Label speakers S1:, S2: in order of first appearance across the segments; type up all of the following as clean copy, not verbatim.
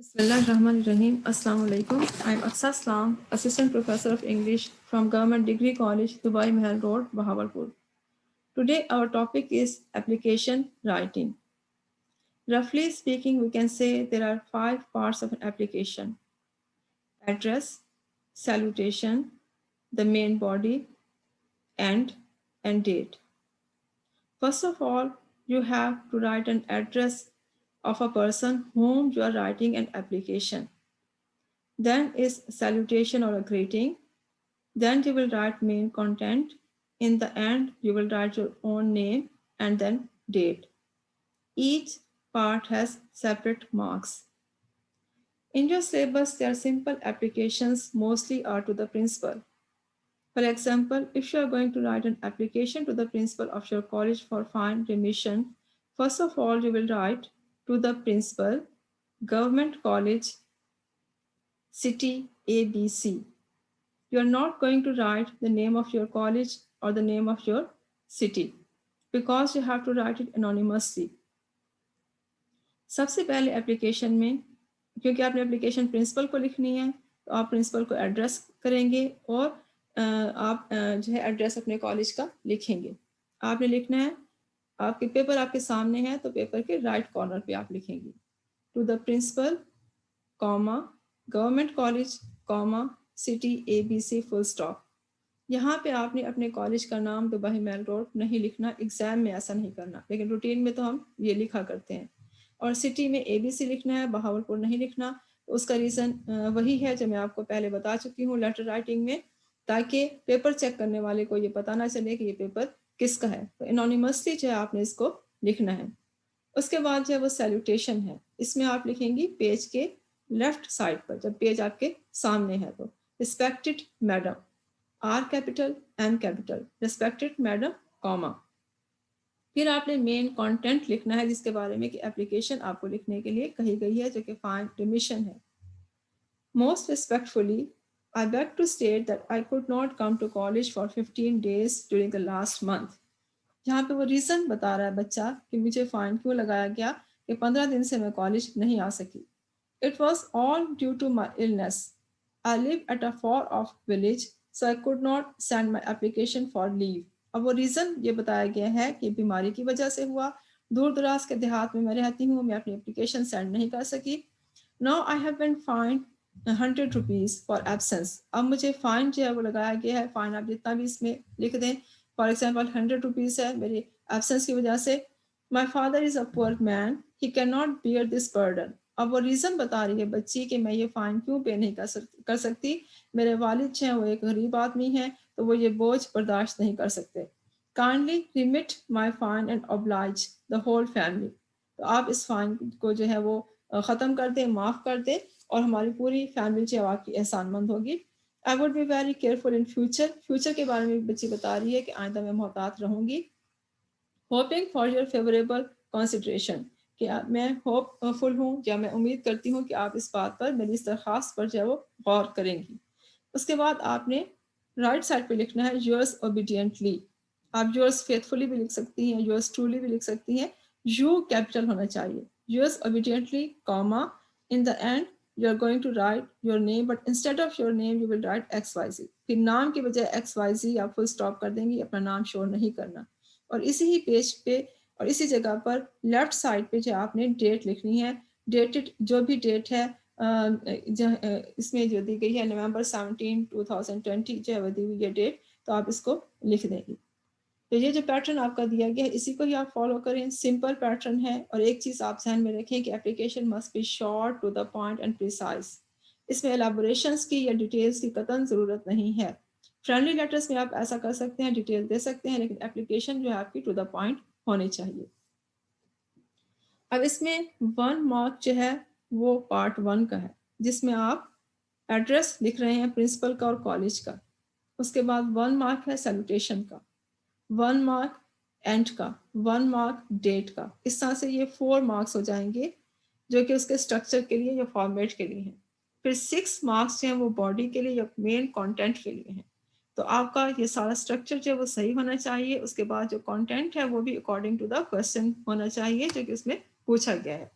S1: Bismillahirrahmanirrahim. Assalamu alaikum. I'm Aksa Aslam, Assistant Professor of English from Government Degree College, Dubai Mahal Road, Bahawalpur. Today our topic is application writing. Roughly speaking, we can say there are 5 parts of an application: address, salutation, the main body, end, and date. First of all, you have to write an address of a person whom you are writing an application. Then is salutation or a greeting. Then you will write main content. In the end, you will write your own name and then date. Each part has separate marks. In your syllabus, their simple applications mostly are to the principal. For example, if you are going to write an application to the principal of your college for fine remission, first of all, you will write to the principal, Government College, City ABC. You are not going to write the name of your college or the name of your city because you have to write it anonymously. सबसे पहले application में, क्योंकि आपने application principle को लिखनी है, तो आप प्रिंसिपल को एड्रेस करेंगे और आप जो है एड्रेस अपने कॉलेज का लिखेंगे. आपने लिखना है, आपके पेपर आपके सामने है, तो पेपर के राइट कॉर्नर पे आप लिखेंगे to the principal, comma, government college, comma, city ABC full stop. यहाँ पे आपने अपने कॉलेज का नाम दुबई मेल रोड नहीं लिखना, एग्जाम में ऐसा नहीं करना, लेकिन रूटीन में तो हम ये लिखा करते हैं. और सिटी में ABC लिखना है, बहावलपुर नहीं लिखना. उसका रीज़न वही है जो मैं आपको पहले बता चुकी हूँ लेटर राइटिंग में, ताकि पेपर चेक करने वाले को ये पता ना चले कि ये पेपर किसका है. तो एनोनिमसली जो है आपने इसको लिखना है. उसके बाद जो है वो सैल्यूटेशन है. इसमें आप लिखेंगी पेज के लेफ्ट साइड पर, जब पेज आपके सामने है, तो respected madam, R capital, M capital, respected madam, comma. फिर आपने मेन कंटेंट लिखना है जिसके बारे में कि एप्लीकेशन आपको लिखने के लिए कही गई है, जो कि फाइन रिमिशन है. Most respectfully I beg to state that I could not come to college for 15 days during the last month. जहाँ पे वो रीज़न बता रहा है बच्चा कि मुझे फ़ाइन क्यों लगाया गया कि 15 दिन से मैं कॉलेज नहीं आ सकी. It was all due to my illness. I live at a far off village, so I could not send my application for leave. अब वो रीज़न ये बताया गया है कि बीमारी की वजह से हुआ, दूर दराज के देहात में मैं रहती हूँ, मैं अपनी एप्लीकेशन सेंड नहीं कर सकी. Now I have been fined 100 rupees for absence. अब मुझे फ़ाइन जो है वो लगाया गया है. फ़ाइन आप जितना भी इसमें लिख दें, फॉर एग्जाम्पल 100 रुपीज़ है मेरी एब्सेंस की वजह से. My father is a poor man, he can not bear this burden. अब वो रीज़न बता रही है बच्ची कि मैं ये फ़ाइन क्यों पे नहीं कर सकती. मेरे वालिद जो हैं वो एक गरीब आदमी हैं, तो वो ये बोझ बर्दाश्त नहीं कर सकते. Kindly remit my fine and oblige the whole family. तो आप इस फ़ाइन को जो है वो ख़त्म कर दें, माफ़ कर दें, और हमारी पूरी फैमिली जो है आपकी एहसानमंद होगी. I would be very careful in future. Future के बारे में बच्ची बता रही है कि आइंदा मैं मोहतात रहूँगी. Hoping for your favourable consideration, कि मैं होपफुल हूँ या मैं उम्मीद करती हूँ कि आप इस बात पर, मेरी इस दरख्वास्त पर जो है वो गौर करेंगी. उसके बाद आपने राइट साइड पे लिखना है योर्स ओबीडियंटली. आप योर्स फेथफुली भी लिख सकती हैं, योर्स ट्रूली भी लिख सकती हैं. यू कैपिटल होना चाहिए. Yours obediently, comma, in the end you are going to write your name, but instead of your name you will write XYZ. फिर नाम की बजाय XYZ आप फुल स्टॉप कर देंगी, अपना नाम शो नहीं करना. और इसी ही पेज पे और इसी जगह पर लेफ्ट साइड पे जो आपने डेट लिखनी है, डेटेड जो भी डेट है इसमें जो दी गई है नवंबर 17, 2020 जो है वो दी हुई है डेट, तो आप इसको लिख देंगी. तो ये जो पैटर्न आपका दिया गया है इसी को ही आप फॉलो करें. सिंपल पैटर्न है. और एक चीज़ आप ध्यान में रखें कि application must be short, to the point and precise. इसमें एलाबोरेशंस की या डिटेल्स की कतई ज़रूरत नहीं है. फ्रेंडली लेटर्स में आप ऐसा कर सकते हैं, डिटेल दे सकते हैं, लेकिन एप्लीकेशन जो है आपकी टू द पॉइंट होनी चाहिए. अब इसमें 1 मार्क जो है वो पार्ट 1 का है, जिसमें आप एड्रेस लिख रहे हैं प्रिंसिपल का और कॉलेज का. उसके बाद 1 मार्क है सैल्यूटेशन का, 1 मार्क एंड का, 1 मार्क डेट का. इस तरह से ये 4 मार्क्स हो जाएंगे जो कि उसके स्ट्रक्चर के लिए या फॉर्मेट के लिए हैं. फिर 6 मार्क्स जो हैं वो बॉडी के लिए या मेन कंटेंट के लिए हैं. तो आपका ये सारा स्ट्रक्चर जो है वो सही होना चाहिए. उसके बाद जो कंटेंट है वो भी अकॉर्डिंग टू द क्वेश्चन होना चाहिए जो कि उसमें पूछा गया है.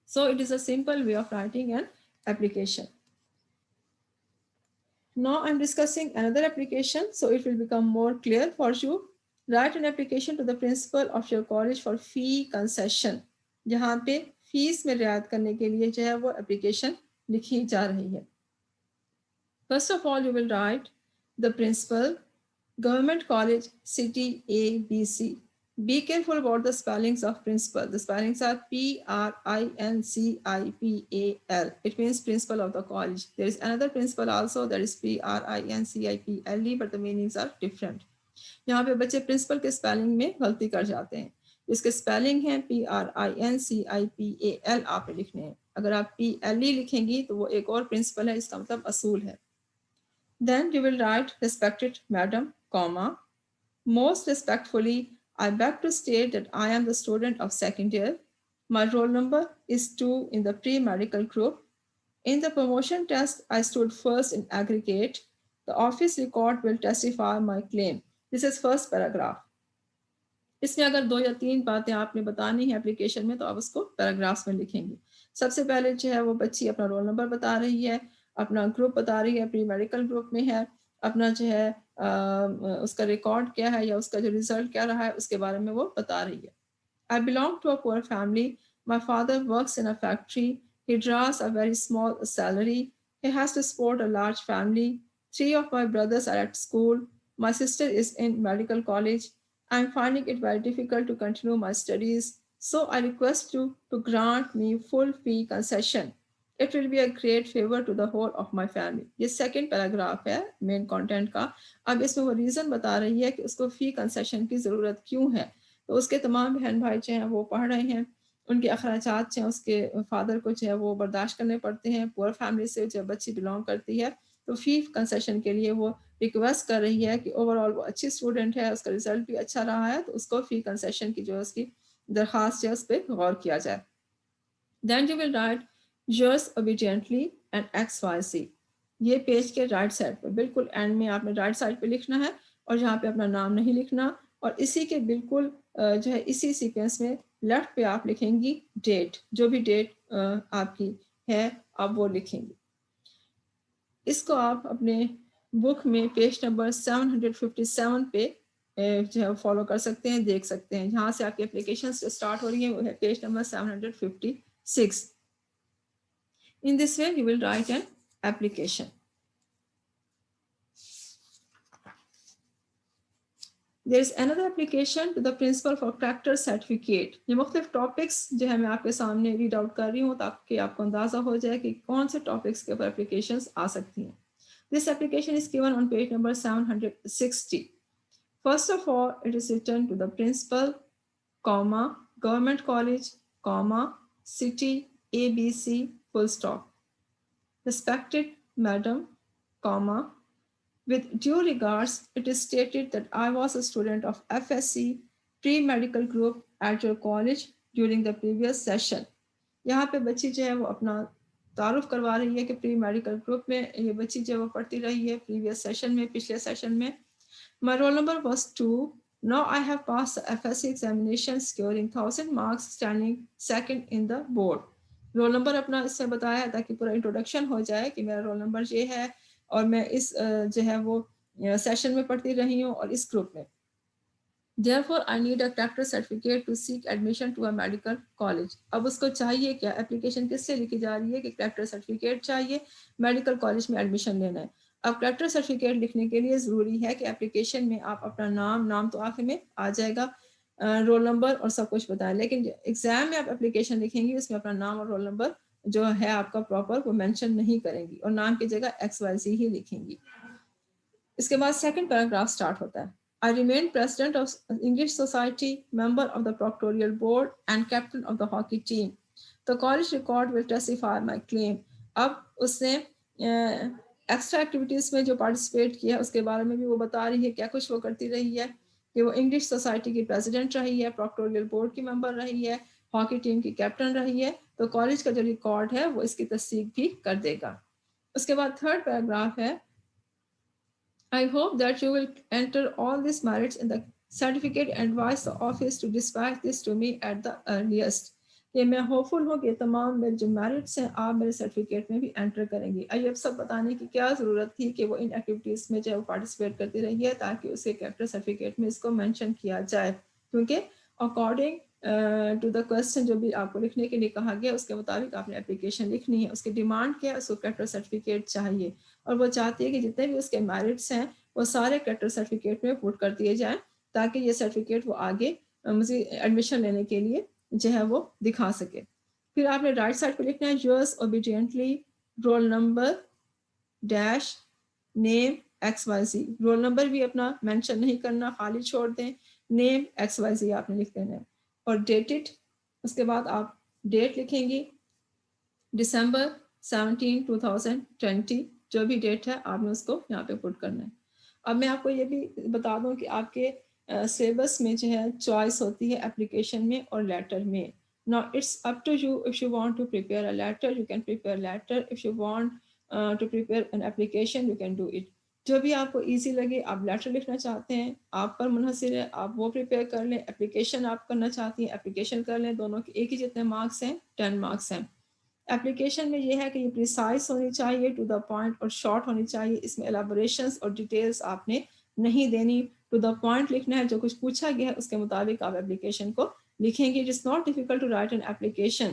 S1: So it is a simple way of writing an application. Now I'm discussing another application, so it will become more clear for you. Write an application to the principal of your college for fee concession. जहाँ पे fees में रियायत करने के लिए जो है वो एप्लीकेशन लिखी जा रही है. First of all, you will write the principal, Government College, City A, B, C. Be careful about the spellings of principal. The spellings are Principal. It means principal of the college. There is another principal also, that is Principle, but the meanings are different. यहाँ पे बच्चे principal के spelling में गलती कर जाते हैं. इसके स्पेलिंग है Principal, आपने लिखने हैं. अगर आप PLE लिखेंगी तो वो एक और प्रिंसिपल है, इसका मतलब असूल है. Then you will write respected madam, comma, most respectfully, I beg to state that I am the student of second year. My roll number is 2 in the pre-medical group. In the promotion test, I stood first in aggregate. The office record will testify my claim. This is first paragraph. इसमें अगर 2 या 3 बातें आपने बतानी है application में तो आप उसको पैराग्राफ्स में लिखेंगे. सबसे पहले जो है वो बच्ची अपना रोल नंबर बता रही है, अपना ग्रुप बता रही है, प्री मेडिकल ग्रुप में है, अपना जो है उसका रिकॉर्ड क्या है या उसका जो रिजल्ट क्या रहा है उसके बारे में वो बता रही है. I belong to a poor family. My father works in a factory. He draws a very small salary. He has to support a large family. 3 of my brothers are at school. My sister is in medical college. I'm finding it very difficult to continue my studies. So I request you to grant me full fee concession. It will be a great favor to the whole of my family. ये second paragraph है main content का. अब इसमें वो reason बता रही है कि उसको फ़ी कंसेशन की ज़रूरत क्यों है. तो उसके तमाम बहन भाई जो हैं वो पढ़ रहे हैं, उनके अखराजात जो हैं उसके फादर को जो है वो बर्दाश्त करने पड़ते हैं. पुअर फैमिली से जो बच्ची बिलोंग करती है तो फ़ी कंसेशन के लिए वो रिक्वेस्ट कर रही है कि ओवरऑल वो अच्छी स्टूडेंट है, उसका रिजल्ट भी अच्छा रहा है, तो उसको फ़ी कंसेशन की जो उसकी दरख्वास्त है उस पर गौर किया जाए. Then you will write yours obediently and XYZ. ये पेज के राइट साइड पर बिल्कुल एंड में आपने राइट साइड पे लिखना है और यहाँ पे अपना नाम नहीं लिखना. और इसी के बिल्कुल जो है इसी सीक्वेंस में लेफ्ट पे आप लिखेंगी डेट, जो भी डेट आपकी है आप वो लिखेंगी. इसको आप अपने बुक में पेज नंबर 757 पे जो है फॉलो कर सकते हैं, देख सकते हैं. जहाँ से आपकी एप्लीकेशन स्टार्ट हो रही है वो है page number 756. In this way, you will write an application. There is another application to the principal for character certificate. ये मुख्तलिफ टॉपिक्स जो है मैं आपके सामने रीड आउट कर रही हूँ ताकि आपको अंदाज़ा हो जाए कि कौन से टॉपिक्स के ऊपर एप्लीकेशंस आ सकती हैं. This application is given on page number 760. First of all, it is written to the principal, comma, government college, comma, city, ABC, full stop. Respected Madam, comma, with due regards, it is stated that I was a student of FSC pre-medical group at your college during the previous session. यहाँ पे बच्ची जो है वो अपना तारुफ करवा रही है कि प्री मेडिकल ग्रुप में ये बच्ची जो है वो पढ़ती रही है प्रीवियस सेशन में, पिछले सेशन में. My roll number was 2. Now I have passed the FSC examination scoring 1000 marks, standing second in the board. Roll number अपना इससे बताया है ताकि पूरा इंट्रोडक्शन हो जाए कि मेरा रोल नंबर ये है और मैं इस जो है वो सेशन में पढ़ती रही हूँ और इस ग्रुप में. Therefore, I need a character certificate to seek admission to a medical college. अब उसको चाहिए क्या, एप्लीकेशन किससे लिखी जा रही है कि character certificate चाहिए, मेडिकल कॉलेज में एडमिशन लेना है. अब character certificate लिखने के लिए ज़रूरी है कि एप्लीकेशन में आप अपना नाम तो आखिर में आ जाएगा, रोल नंबर और सब कुछ बताएं, लेकिन एग्जाम में आप एप्लीकेशन लिखेंगी उसमें अपना नाम और रोल नंबर जो है आपका प्रॉपर वो मेंशन नहीं करेंगी और नाम की जगह XYZ ही लिखेंगी. इसके बाद सेकंड पैराग्राफ स्टार्ट होता है. I remain president of English Society, member of the proctorial board and captain of the hockey team. The college record will testify my claim. अब उसने एक्स्ट्रा एक्टिविटीज़ में जो पार्टिसिपेट किया उसके बारे में भी वो बता रही है क्या कुछ वो करती रही है कि वो इंग्लिश सोसाइटी की प्रेसिडेंट रही है, प्रॉक्टोरियल बोर्ड की मेंबर रही है, हॉकी टीम की कैप्टन रही है. तो कॉलेज का जो रिकॉर्ड है वो इसकी तस्दीक भी कर देगा. उसके बाद थर्ड पैराग्राफ है, I hope that you will enter all these merits in the certificate and advise the office to dispatch this to me at the earliest. کہ میں ہوپفل ہوں کہ تمام میرے جو میرٹس ہیں آپ میرے سرٹیفکیٹ میں بھی انٹر کریں گے. اب سب بتانے کی کیا ضرورت تھی کہ وہ ان ایکٹیویٹیز میں جو ہے وہ پارٹیسپیٹ کرتی رہی ہے تاکہ اس کے کیریکٹر سرٹیفکیٹ میں اس کو مینشن کیا جائے, کیونکہ اکارڈنگ ٹو دا کوسچن جو بھی آپ کو لکھنے کے لیے کہا گیا اس کے مطابق آپ نے اپلیکیشن لکھنی ہے. اس کی ڈیمانڈ کیا ہے, اس کو کیریکٹر سرٹیفکیٹ چاہیے اور وہ چاہتی ہے کہ جتنے بھی اس کے میرٹس ہیں وہ سارے کیریکٹر سرٹیفکیٹ میں پٹ کر دیے جائیں تاکہ یہ سرٹیفکیٹ وہ آگے مزید ایڈمیشن لینے کے لیے جو ہے وہ دکھا سکے. پھر آپ نے رائٹ سائڈ پہ لکھنا ہے yours obediently roll number dash name X Y Z. Roll number بھی اپنا مینشن نہیں کرنا, خالی چھوڑ دیں. نیم ایکس وائی زی آپ نے لکھ دینا ہے اور ڈیٹڈ, اس کے بعد آپ ڈیٹ لکھیں گی December 17, 2020, جو بھی ڈیٹ ہے آپ نے اس کو یہاں پہ پٹ کرنا ہے. اب میں آپ کو یہ بھی بتا دوں کہ آپ کے سلیبس میں جو ہے چوائس ہوتی ہے اپلیکیشن میں اور لیٹر میں. Now it's up to you. If you want to prepare a letter, you can prepare letter. If you want to prepare an application, you can do it. جو بھی آپ کو ایزی لگے, آپ لیٹر لکھنا چاہتے ہیں آپ پر منحصر ہے, آپ وہ پریپیئر کر لیں. اپلیکیشن آپ کرنا چاہتی ہیں اپلیکیشن کر لیں, دونوں کے ایک ہی جتنے مارکس ہیں 10 مارکس ہیں. اپلیکیشن میں یہ ہے کہ یہ پریسائز ہونی چاہیے, ٹو دا پوائنٹ اور شارٹ ہونی چاہیے. اس میں ایلیبوریشنس اور ڈیٹیلس آپ نے نہیں دینی, ٹو دا پوائنٹ لکھنا ہے. جو کچھ پوچھا گیا ہے اس کے مطابق آپ اپلیکیشن کو لکھیں گے. It is not difficult to write an application,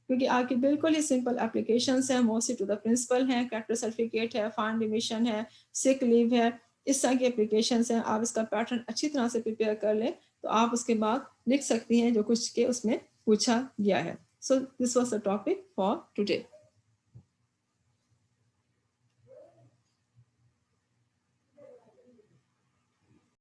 S1: کیونکہ آپ کی بالکل ہی سمپل اپلیکیشنس ہیں, موسٹلی ٹو دا پرنسپل ہیں, کیریکٹر سرٹیفکیٹ ہے, فائنڈ ایڈمیشن ہے, سک لیو ہے, اس طرح کی اپلیکیشنس ہیں. آپ اس کا پیٹرن اچھی طرح سے پریپیئر کر لیں تو آپ اس کے بعد لکھ سکتی ہیں جو کچھ کے اس میں پوچھا گیا ہے. So this was the topic for today.